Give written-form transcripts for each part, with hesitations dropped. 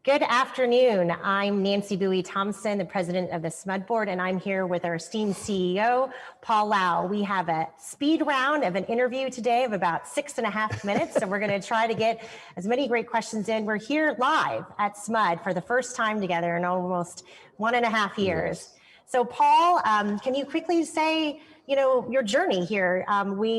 Good afternoon. I'm Nancy Bui-Thompson, the president of the SMUD board, and I'm here with our esteemed CEO, Paul Lau. We have a speed round of an interview today of about 6.5 minutes, so we're going to try to get as many great questions in. We're here live at SMUD for the first time together in almost 1.5 years. Yes. So Paul, can you quickly say, your journey here?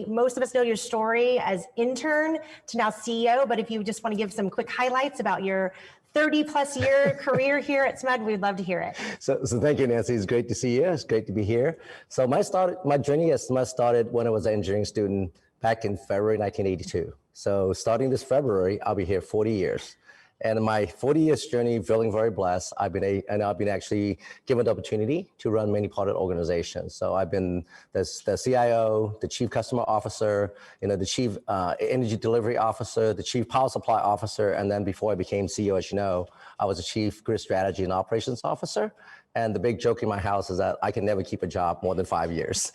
Most of us know your story as intern to now CEO, but if you just want to give some quick highlights about your 30+ year career here at SMUD, we'd love to hear it. So thank you, Nancy. It's great to see you. It's great to be here. So my journey at SMUD started when I was an engineering student back in February 1982. So starting this February, I'll be here 40 years. And in my 40 years journey, feeling very blessed. I've been actually given the opportunity to run many part of the organization. So I've been the CIO, the chief customer officer, the chief energy delivery officer, the chief power supply officer, and then before I became CEO, as you know, I was the chief grid strategy and operations officer. And the big joke in my house is that I can never keep a job more than 5 years.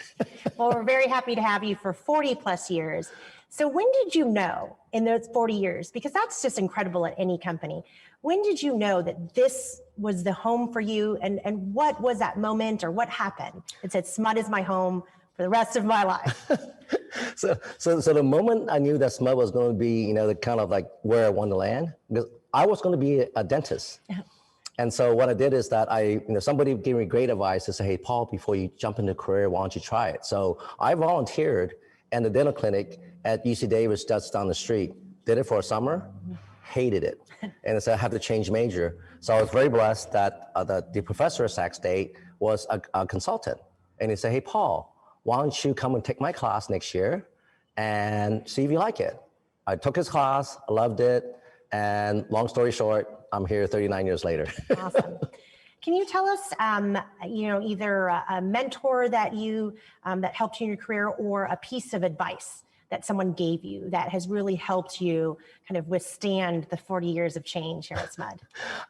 Well, we're very happy to have you for 40+ years. So when did you know in those 40 years, because that's just incredible at any company, when did you know that this was the home for you, and what was that moment or what happened? It said, SMUD is my home for the rest of my life. So the moment I knew that SMUD was going to be, the kind of like where I wanted to land, because I was going to be a dentist. Yeah. And so what I did is that somebody gave me great advice to say, hey, Paul, before you jump into a career, why don't you try it? So I volunteered at the dental clinic at UC Davis just down the street. Did it for a summer, hated it. And so I had to change major. So I was very blessed that the professor at Sac State was a consultant. And he said, hey, Paul, why don't you come and take my class next year and see if you like it? I took his class, I loved it. And long story short, I'm here 39 years later. Awesome. Can you tell us, either a mentor that that helped you in your career, or a piece of advice that someone gave you that has really helped you kind of withstand the 40 years of change here at SMUD?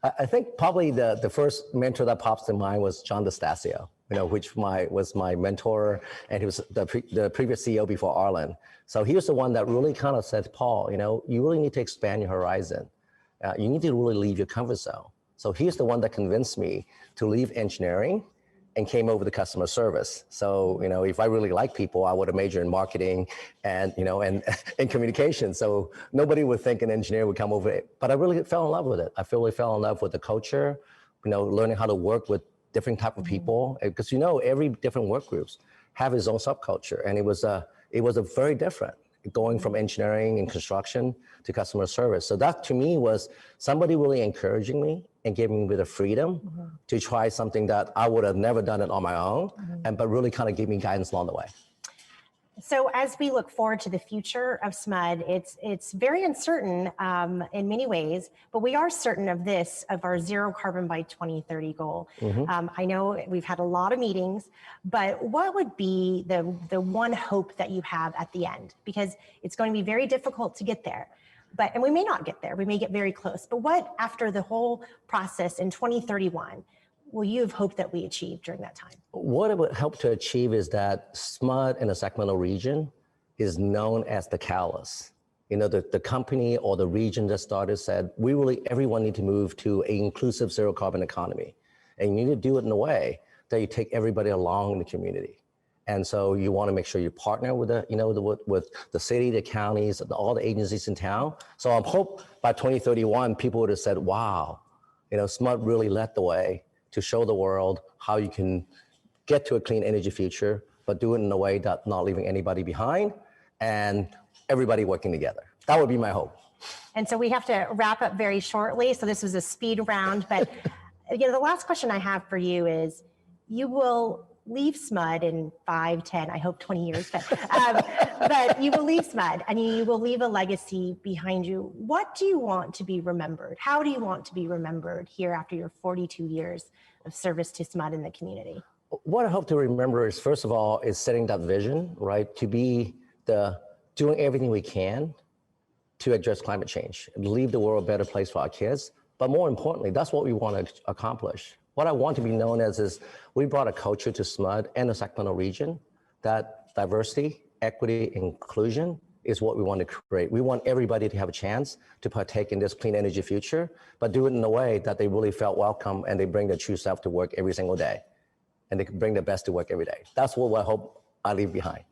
I think probably the first mentor that pops to mind was John DeStasio, which was my mentor, and he was the previous CEO before Arlen. So he was the one that really kind of said, Paul, you really need to expand your horizon. You need to really leave your comfort zone. So he's the one that convinced me to leave engineering and came over to customer service. So, if I really like people, I would have majored in marketing and, and communication. So nobody would think an engineer would come over it, but I really fell in love with it. I really fell in love with the culture, learning how to work with different type of people, because, every different work groups have its own subculture. And it was a very different, going from engineering and construction to customer service. So that to me was somebody really encouraging me and giving me the freedom to try something that I would have never done it on my own, but really kind of gave me guidance along the way. So as we look forward to the future of SMUD, it's very uncertain in many ways, but we are certain of our zero carbon by 2030 goal. I know we've had a lot of meetings, but what would be the one hope that you have at the end? Because it's going to be very difficult to get there. And we may not get there, we may get very close, but what after the whole process in 2031, will you have hoped that we achieve during that time? What it would help to achieve is that SMUD in the Sacramento region is known as the catalyst. The company or the region that started said, everyone need to move to an inclusive zero carbon economy. And you need to do it in a way that you take everybody along in the community. And so you want to make sure you partner with with the city, the counties, all the agencies in town. So I hope by 2031, people would have said, wow, SMUD really led the way to show the world how you can get to a clean energy future, but do it in a way that's not leaving anybody behind and everybody working together. That would be my hope. And so we have to wrap up very shortly. So this was a speed round, but the last question I have for you is, you will leave SMUD in 5, 10, I hope 20 years, but you will leave SMUD and you will leave a legacy behind you. What do you want to be remembered? How do you want to be remembered here after your 42 years of service to SMUD in the community? What I hope to remember is, first of all, is setting that vision, right? To be doing everything we can to address climate change, leave the world a better place for our kids. But more importantly, that's what we want to accomplish. What I want to be known as is we brought a culture to SMUD and the Sacramento region that diversity, equity, inclusion is what we want to create. We want everybody to have a chance to partake in this clean energy future, but do it in a way that they really felt welcome and they bring their true self to work every single day. And they can bring their best to work every day. That's what I hope I leave behind.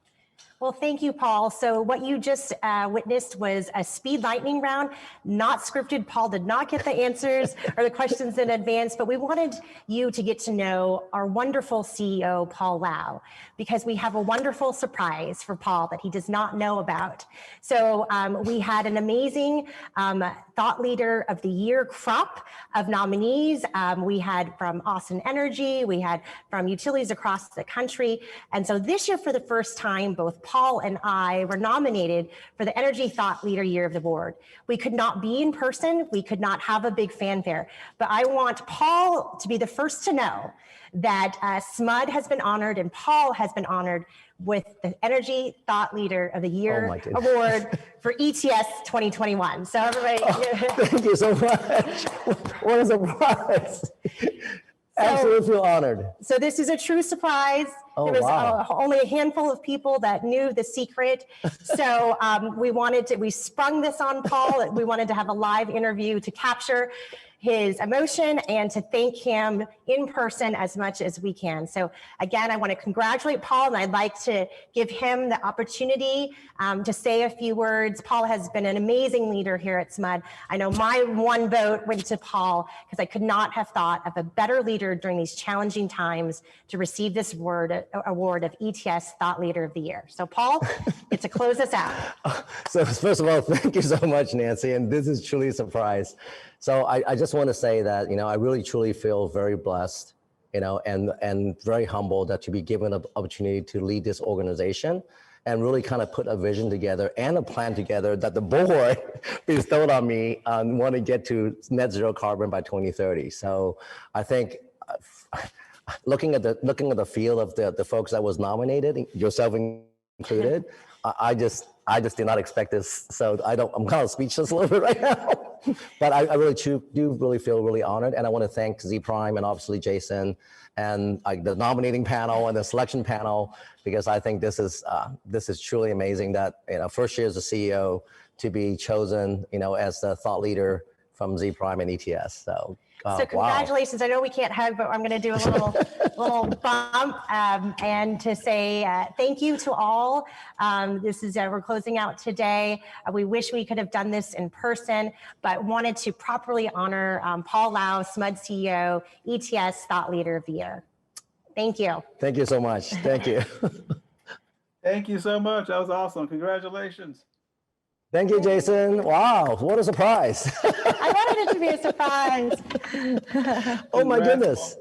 Well, thank you, Paul. So what you just witnessed was a speed lightning round, not scripted. Paul did not get the answers or the questions in advance, but we wanted you to get to know our wonderful CEO, Paul Lau, because we have a wonderful surprise for Paul that he does not know about. So we had an amazing Thought Leader of the Year crop of nominees. We had from Austin Energy, we had from utilities across the country. And so this year, for the first time, both Paul and I were nominated for the Energy Thought Leader Year of the Board. We could not be in person, we could not have a big fanfare, but I want Paul to be the first to know that SMUD has been honored and Paul has been honored with the Energy Thought Leader of the Year Award for ETS 2021. So everybody. Thank you so much. What a surprise. Absolutely feel honored. So this is a true surprise. Oh, there was wow. only a handful of people that knew the secret. So we sprung this on Paul. We wanted to have a live interview to capture his emotion and to thank him in person as much as we can. So again, I want to congratulate Paul, and I'd like to give him the opportunity to say a few words. Paul has been an amazing leader here at SMUD. I know my one vote went to Paul because I could not have thought of a better leader during these challenging times to receive this award of ETS Thought Leader of the Year. So Paul, get to close us out. So first of all, thank you so much, Nancy. And this is truly a surprise. So I just want to say that, I really truly feel very blessed, and very humbled that to be given an opportunity to lead this organization and really kind of put a vision together and a plan together that the board bestowed on me and want to get to net zero carbon by 2030. So I think looking at the field of the folks that was nominated, yourself included, I just did not expect this. So I'm kind of speechless a little bit right now. But I really do really feel really honored, and I want to thank Z Prime and obviously Jason and the nominating panel and the selection panel, because I think this is truly amazing that first year as a CEO to be chosen as the thought leader from Z Prime and ETS. So congratulations. Wow. I know we can't hug, but I'm going to do a little bump and to say thank you to all. We're closing out today. We wish we could have done this in person, but wanted to properly honor Paul Lau, SMUD CEO, ETS Thought Leader of the Year. Thank you. Thank you so much. Thank you. Thank you so much. That was awesome. Congratulations. Thank you, Jason. Wow, what a surprise. I wanted it to be a surprise. Oh my goodness.